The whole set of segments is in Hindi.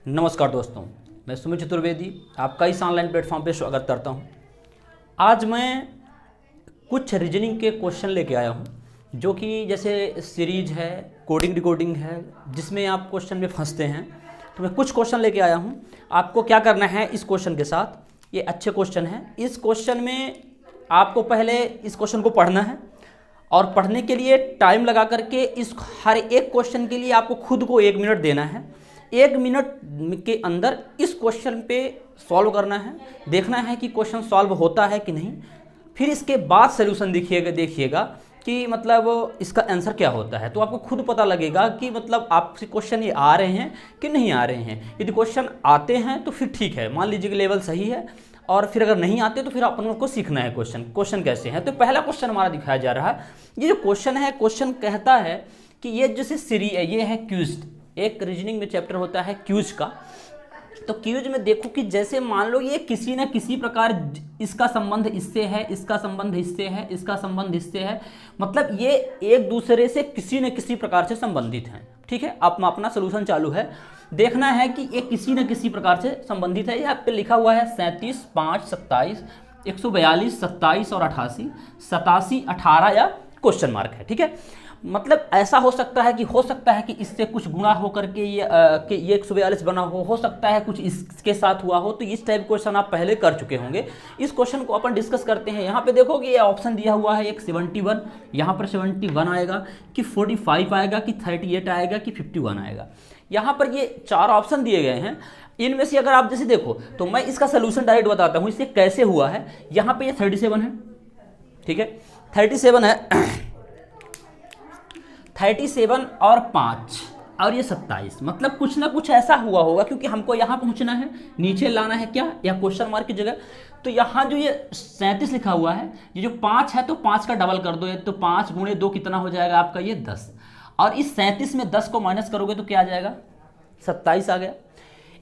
नमस्कार दोस्तों, मैं सुमित चतुर्वेदी आपका इस ऑनलाइन प्लेटफॉर्म पे स्वागत करता हूं। आज मैं कुछ रीजनिंग के क्वेश्चन लेके आया हूं जो कि जैसे सीरीज है, कोडिंग डिकोडिंग है, जिसमें आप क्वेश्चन में फंसते हैं। तो मैं कुछ क्वेश्चन लेके आया हूं। आपको क्या करना है इस क्वेश्चन के साथ, ये अच्छे क्वेश्चन हैं। इस क्वेश्चन में आपको पहले इस क्वेश्चन को पढ़ना है और पढ़ने के लिए टाइम लगा करके इस हर एक क्वेश्चन के लिए आपको खुद को 1 मिनट देना है। 1 मिनट के अंदर इस क्वेश्चन पे सॉल्व करना है, देखना है कि क्वेश्चन सॉल्व होता है कि नहीं। फिर इसके बाद सलूशन देखिएगा कि मतलब इसका आंसर क्या होता है। तो आपको खुद पता लगेगा कि मतलब आपसे क्वेश्चन ये आ रहे हैं कि नहीं आ रहे हैं। यदि क्वेश्चन आते हैं तो फिर ठीक है, मान लीजिए कि लेवल सही है, और फिर अगर नहीं आते तो फिर अपन को सीखना है क्वेश्चन कैसे हैं। तो पहला क्वेश्चन हमारा दिखाया जा रहा है। ये जो क्वेश्चन है, क्वेश्चन कहता है कि ये जैसे सीरीज है, ये है क्यूज। एक रीजनिंग में चैप्टर होता है क्यूज का। तो क्यूज में देखो कि जैसे मान लो ये किसी न किसी प्रकार इसका संबंध इससे है, इसका संबंध इससे है, इसका संबंध इससे है, मतलब ये एक दूसरे से किसी न किसी प्रकार से संबंधित हैं। ठीक है, अपना सलूशन चालू है। देखना है कि ये किसी न किसी प्रकार से संबंधित है। यहाँ पे लिखा हुआ है 37, 5, 27, 142, 27 और 88, 87, 18 या क्वेश्चन मार्क है। ठीक है, मतलब ऐसा हो सकता है कि इससे कुछ गुणा हो करके ये 142 बना हो सकता है कुछ इसके साथ हुआ हो। तो इस टाइप क्वेश्चन आप पहले कर चुके होंगे। इस क्वेश्चन को अपन डिस्कस करते हैं। यहाँ पे देखो कि ये ऑप्शन दिया हुआ है, एक 71, यहाँ पर 71 आएगा कि 45 आएगा कि 38 आएगा कि 51 आएगा। यहाँ पर ये 4 ऑप्शन दिए गए हैं। इनमें से अगर आप जैसे देखो तो मैं इसका सोल्यूशन डायरेक्ट बताता हूँ, इससे कैसे हुआ है। यहाँ पे ये 37 है, ठीक है, 37 है, 37 और 5 और ये 27, मतलब कुछ ना कुछ ऐसा हुआ होगा, क्योंकि हमको यहाँ पहुँचना है, नीचे लाना है क्या, या क्वेश्चन मार्क की जगह। तो यहाँ जो ये 37 लिखा हुआ है, ये जो 5 है तो 5 का डबल कर दो, तो 5 गुणे 2 कितना हो जाएगा आपका, ये 10। और इस 37 में 10 को माइनस करोगे तो क्या आ जाएगा, 27 आ गया।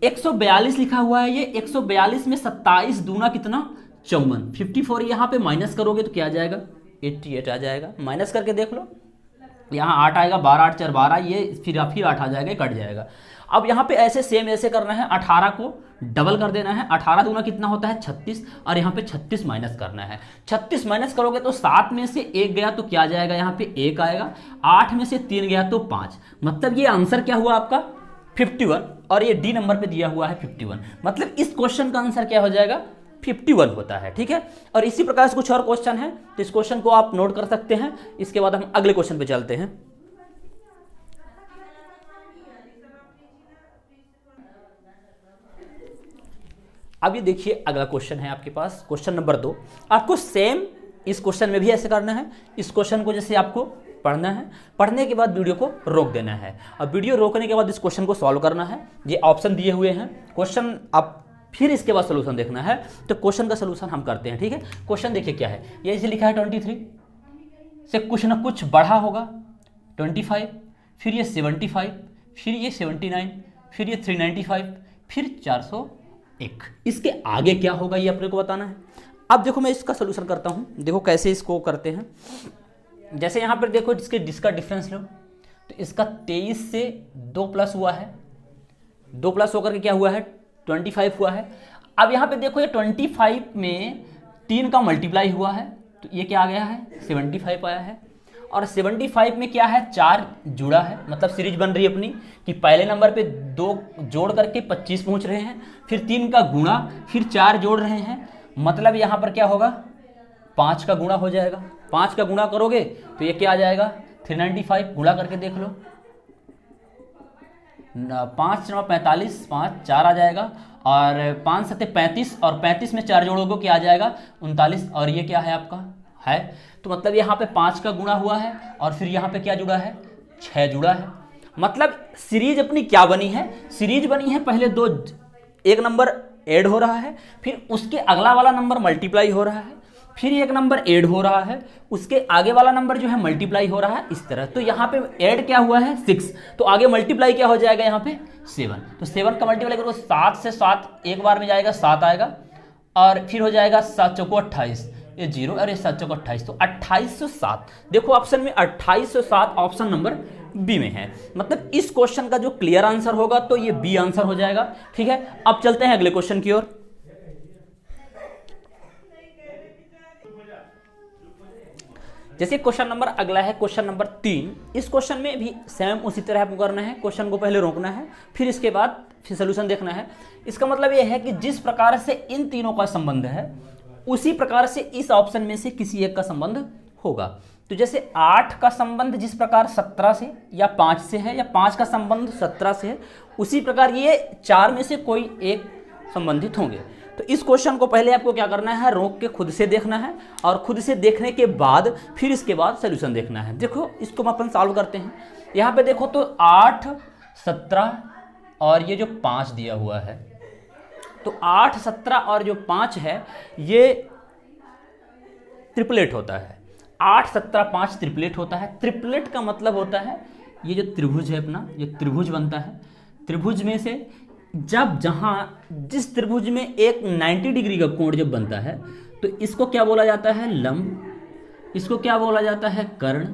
142 लिखा हुआ है, ये 142 में 27 दूना कितना, 54। 54 यहाँ पे माइनस करोगे तो क्या आ जाएगा, 88 आ जाएगा। माइनस करके देख लो, यहाँ 8 आएगा, 12 8 4 12, ये फिर 8 आ जाएगा, कट जाएगा। अब यहाँ पे ऐसे करना है, 18 को डबल कर देना है। 18 दूना कितना होता है, 36, और यहाँ पे 36 माइनस करना है। 36 माइनस करोगे तो 7 में से 1 गया तो क्या जाएगा, यहाँ पे 1 आएगा। 8 में से 3 गया तो 5, मतलब ये आंसर क्या हुआ आपका 51, और ये डी नंबर पे दिया हुआ है 51, मतलब इस क्वेश्चन का आंसर क्या हो जाएगा, 51 होता है। ठीक है, और इसी प्रकार से कुछ और क्वेश्चन है, तो इस क्वेश्चन को आप नोट कर सकते हैं। इसके बाद हम अगले क्वेश्चन पे चलते हैं। अब ये देखिए, अगला क्वेश्चन है आपके पास, क्वेश्चन नंबर 2। आपको सेम इस क्वेश्चन में भी ऐसे करना है। इस क्वेश्चन को जैसे आपको पढ़ना है, पढ़ने के बाद वीडियो को रोक देना है, और वीडियो रोकने के बाद इस क्वेश्चन को सॉल्व करना है। ये ऑप्शन दिए हुए हैं, क्वेश्चन आप फिर इसके बाद सोल्यूशन देखना है। तो क्वेश्चन का सोल्यूशन हम करते हैं। ठीक है, क्वेश्चन देखिए क्या है, ये इसे लिखा है 23 से कुछ ना कुछ बढ़ा होगा 25, फिर ये 75, फिर ये 79, फिर ये 395, फिर 401। इसके आगे क्या होगा ये अपने को बताना है। अब देखो मैं इसका सोल्यूशन करता हूँ, देखो कैसे इसको करते हैं। जैसे यहाँ पर देखो जिसका डिफरेंस लो, तो इसका 23 से 2 प्लस हुआ है, 2 प्लस होकर के क्या हुआ है, 25 हुआ है। अब यहाँ पे देखो ये 25 में 3 का मल्टीप्लाई हुआ है, तो ये क्या आ गया है, 75 आया है। और 75 में क्या है, 4 जुड़ा है, मतलब सीरीज बन रही है अपनी कि पहले नंबर पे 2 जोड़ करके 25 पहुँच रहे हैं, फिर 3 का गुणा, फिर 4 जोड़ रहे हैं, मतलब यहाँ पर क्या होगा, 5 का गुणा हो जाएगा। 5 का गुणा करोगे तो ये क्या आ जाएगा, 395। गुणा करके देख लो, 5 9 45, 5 4 आ जाएगा, और 5 7 35, और 35 में 4 जोड़ोगे क्या आ जाएगा, 39, और ये क्या है आपका है। तो मतलब यहाँ पे 5 का गुणा हुआ है, और फिर यहाँ पे क्या जुड़ा है, 6 जुड़ा है। मतलब सीरीज अपनी क्या बनी है, सीरीज बनी है, पहले एक नंबर ऐड हो रहा है, फिर उसके अगला वाला नंबर मल्टीप्लाई हो रहा है, फिर एक नंबर ऐड हो रहा है, उसके आगे वाला नंबर जो है मल्टीप्लाई हो रहा है, इस तरह। तो यहाँ पे ऐड क्या हुआ है, 6, तो आगे मल्टीप्लाई क्या हो जाएगा यहाँ पे, 7। तो 7 का मल्टीप्लाई करो, 7 से 7 एक बार में जाएगा, 7 आएगा, और फिर हो जाएगा 7 चौको 28, ये 0 और ये 7 चौक 28, तो 2807। देखो ऑप्शन में 2807 ऑप्शन नंबर बी में है। मतलब इस क्वेश्चन का जो क्लियर आंसर होगा तो ये बी आंसर हो जाएगा। ठीक है, अब चलते हैं अगले क्वेश्चन की ओर। जैसे क्वेश्चन नंबर अगला है क्वेश्चन नंबर 3। इस क्वेश्चन में भी सेम उसी तरह आपको करना है, क्वेश्चन को पहले रोकना है, फिर इसके बाद फिर सोल्यूशन देखना है। इसका मतलब यह है कि जिस प्रकार से इन तीनों का संबंध है उसी प्रकार से इस ऑप्शन में से किसी एक का संबंध होगा। तो जैसे 8 का संबंध जिस प्रकार 17 से या 5 से है, या 5 का संबंध 17 से है, उसी प्रकार ये 4 में से कोई एक संबंधित होंगे। तो इस क्वेश्चन को पहले आपको क्या करना है, रोक के खुद से देखना है, और खुद से देखने के बाद फिर इसके बाद सोल्यूशन देखना है। देखो इसको हम अपन सॉल्व करते हैं। यहाँ पे देखो तो 8, 17 और ये जो 5 दिया हुआ है, तो 8, 17 और जो 5 है ये ट्रिपलेट होता है। 8, 17, 5 ट्रिपलेट होता है। ट्रिपलेट का मतलब होता है ये जो त्रिभुज है अपना, ये त्रिभुज बनता है। त्रिभुज में से जब जिस त्रिभुज में एक 90 डिग्री का कोण जब बनता है तो इसको क्या बोला जाता है, लंब। इसको क्या बोला जाता है, कर्ण।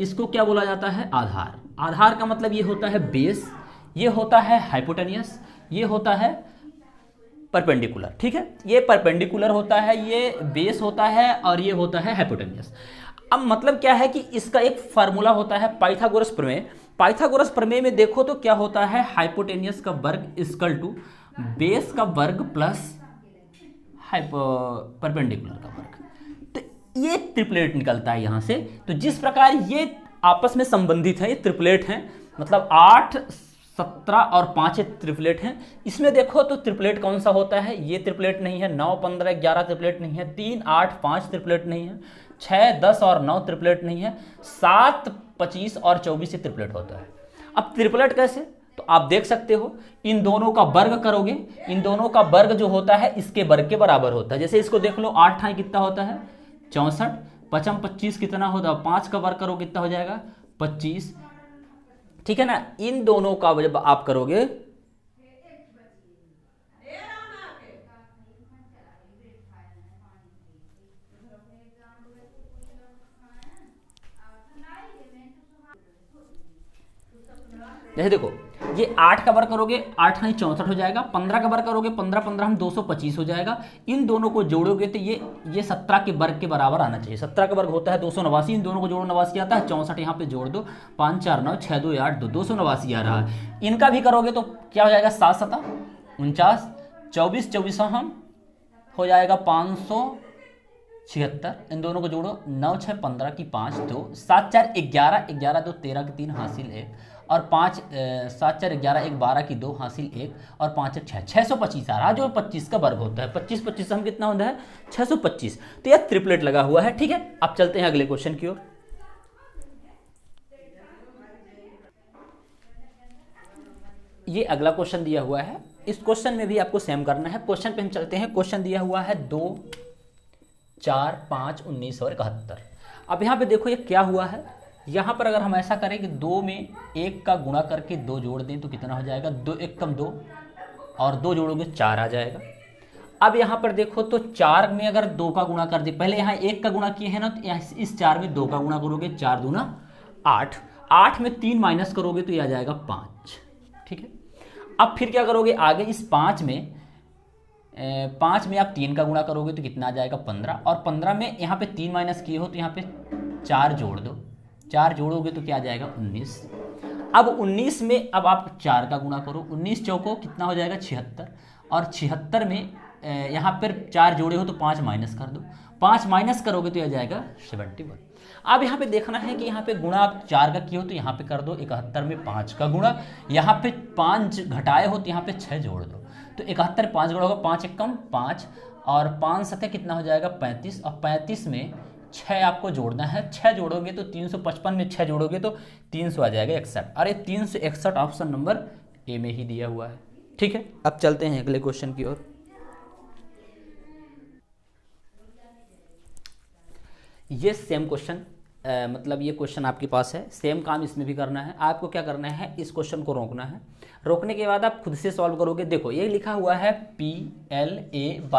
इसको क्या बोला जाता है, आधार। आधार का मतलब ये होता है बेस, ये होता है हाइपोटेनियस, ये होता है परपेंडिकुलर। ठीक है, ये परपेंडिकुलर होता है, ये बेस होता है, और ये होता है हाइपोटेनियस। अब मतलब क्या है कि इसका एक फार्मूला होता है पाइथागोरस प्रमेय। पाइथागोरस प्रमेय में देखो तो क्या होता है, हाइपोटेनियस का वर्ग इक्वल टू बेस का वर्ग प्लस परपेंडिकुलर का वर्ग। तो ये ट्रिपलेट निकलता है यहाँ से। तो जिस प्रकार ये आपस में संबंधित है, ये ट्रिपलेट हैं, मतलब 8, 17 और 5 ट्रिपलेट हैं। इसमें देखो तो ट्रिपलेट कौन सा होता है, ये ट्रिपलेट नहीं है। 9, 15, 11 ट्रिपलेट नहीं है। 3, 8, 5 ट्रिपलेट नहीं है। 6, 10 और 9 ट्रिपलेट नहीं है। 7, 25 और 24 से ट्रिपलेट होता है। अब ट्रिपलेट कैसे, तो आप देख सकते हो इन दोनों का वर्ग करोगे, इन दोनों का वर्ग जो होता है इसके वर्ग के बराबर होता है। जैसे इसको देख लो, 8 ठाई कितना होता है, 64, 5 25 कितना होता है, 5 का वर्ग करो कितना हो जाएगा, 25। ठीक है ना, इन दोनों का जब आप करोगे जैसे देखो ये 8 का वर्ग करोगे, 8 × 64 हो जाएगा। 15 का वर्ग करोगे, 15 15 हम 225 हो जाएगा। इन दोनों को जोड़ोगे तो ये 17 के वर्ग के बराबर आना चाहिए। 17 का वर्ग होता है 289, इन दोनों को जोड़ो 89 आता है। 64 यहाँ पे जोड़ दो, 5 4 9 6 2 8 2 289 आ रहा है। इनका भी करोगे तो क्या हो जाएगा, 7 7 49, 24 24 हम हो जाएगा 576। इन दोनों को जोड़ो, 9 6 15 की 5 2, 7 4 11 11 2 13 की 3 हासिल 1, और 5 7 4 11 1 12 की 2 हासिल 1, और 5 6 625 आ रहा है, जो 25 का वर्ग होता है। 25 25 हम कितना होता है, 625। तो यह ट्रिपलेट लगा हुआ है। ठीक है, अब चलते हैं अगले क्वेश्चन की ओर। ये अगला क्वेश्चन दिया हुआ है। इस क्वेश्चन में भी आपको सेम करना है। क्वेश्चन पे हम चलते हैं। क्वेश्चन दिया हुआ है 2 4 5 19 और 71। अब यहाँ पे देखो ये क्या हुआ है। यहाँ पर अगर हम ऐसा करें कि 2 में 1 का गुणा करके 2 जोड़ दें तो कितना हो जाएगा, 2 1 कम 2 और 2 जोड़ोगे 4 आ जाएगा। अब यहाँ पर देखो तो 4 में अगर 2 का गुणा कर दे, पहले यहाँ 1 का गुणा किए हैं ना, तो इस 4 में 2 का गुणा करोगे, 4 दूना 8, 8 में 3 माइनस करोगे तो यह आ जाएगा 5। ठीक है, अब फिर क्या करोगे आगे, इस 5 में आप 3 का गुणा करोगे तो कितना आ जाएगा 15, और 15 में यहाँ पे 3 माइनस किए हो तो यहाँ पे 4 जोड़ दो, 4 जोड़ोगे तो क्या आ जाएगा 19। अब 19 में अब आप 4 का गुणा करो, 19 चौको कितना हो जाएगा 76, और 76 में यहाँ पर 4 जोड़े हो तो 5 माइनस कर दो, 5 माइनस करोगे तो यह जाएगा 71। अब यहाँ पे देखना है कि यहाँ पे गुणा आप 4 का किए हो तो यहाँ पे कर दो, 71 में 5 का गुणा, यहाँ पे 5 घटाए हो तो यहाँ पे 6 जोड़ दो, तो 71 5 जोड़ा होगा, 5 1 कम 5 और 5 7 कितना हो जाएगा 35, और 35 में 6 आपको जोड़ना है, 6 जोड़ोगे तो 355 में 6 जोड़ोगे तो 300 आ जाएगा 61। अरे 361 ऑप्शन नंबर ए में ही दिया हुआ है। ठीक है, अब चलते हैं अगले क्वेश्चन की ओर। ये सेम क्वेश्चन मतलब ये क्वेश्चन आपके पास है, सेम काम इसमें भी करना है। आपको क्या करना है, इस क्वेश्चन को रोकना है, रोकने के बाद आप खुद से सॉल्व करोगे। देखो ये लिखा हुआ है PLAYER,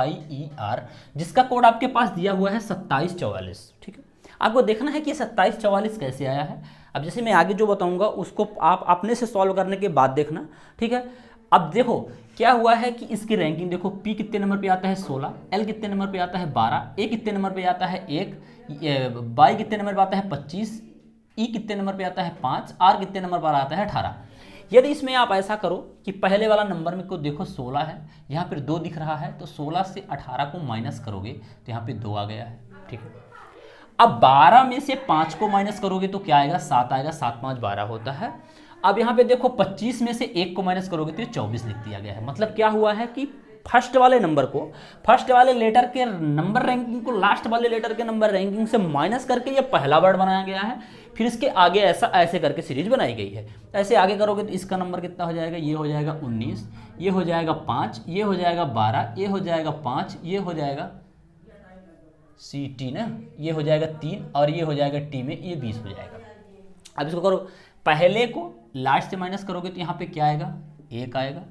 जिसका कोड आपके पास दिया हुआ है 2744, ठीक है। आपको देखना है कि 2744 कैसे आया है। अब जैसे मैं आगे जो बताऊंगा उसको आप अपने से सॉल्व करने के बाद देखना, ठीक है। अब देखो क्या हुआ है कि इसकी रैंकिंग देखो, P कितने नंबर पे आता है 16, L कितने नंबर पे आता है 12, A कितने नंबर पे आता है 1, Y कितने नंबर पे आता है 25, E कितने नंबर पे आता है 5, R कितने नंबर पर आता है 18। यदि इसमें आप ऐसा करो कि पहले वाला नंबर में को देखो 16 है, यहाँ पर 2 दिख रहा है, तो 16 से 18 को माइनस करोगे तो यहाँ पे 2 आ गया है, ठीक है। अब 12 में से 5 को माइनस करोगे तो क्या आएगा, 7 आएगा, 7 5 12 होता है। अब यहाँ पे देखो 25 में से 1 को माइनस करोगे तो 24 लिख दिया गया है। मतलब क्या हुआ है कि फर्स्ट वाले नंबर को, फर्स्ट वाले लेटर के नंबर रैंकिंग को लास्ट वाले लेटर के नंबर रैंकिंग से माइनस करके ये पहला वर्ड बनाया गया है। फिर इसके आगे ऐसा ऐसे करके सीरीज बनाई गई है। ऐसे आगे करोगे तो इसका नंबर कितना हो जाएगा, ये हो जाएगा 19, ये हो जाएगा 5, ये हो जाएगा 12, ये हो जाएगा 5, ये हो जाएगा CT ना, ये हो जाएगा 3 और ये हो जाएगा T में, ये 20 हो जाएगा। अब इसको करो, पहले को लास्ट से माइनस करोगे तो यहाँ पे क्या आएगा, 1 आएगा।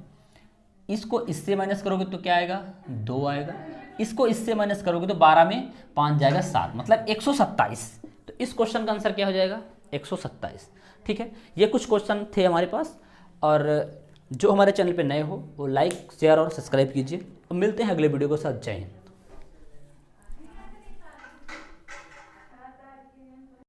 इसको इससे माइनस करोगे तो क्या आएगा, 2 आएगा। इसको इससे माइनस करोगे तो 12 में 5 जाएगा 7, मतलब 127। तो इस क्वेश्चन का आंसर क्या हो जाएगा, 127, ठीक है। ये कुछ क्वेश्चन थे हमारे पास, और जो हमारे चैनल पे नए हो वो लाइक शेयर और सब्सक्राइब कीजिए। और मिलते हैं अगले वीडियो के साथ। जय हिंद।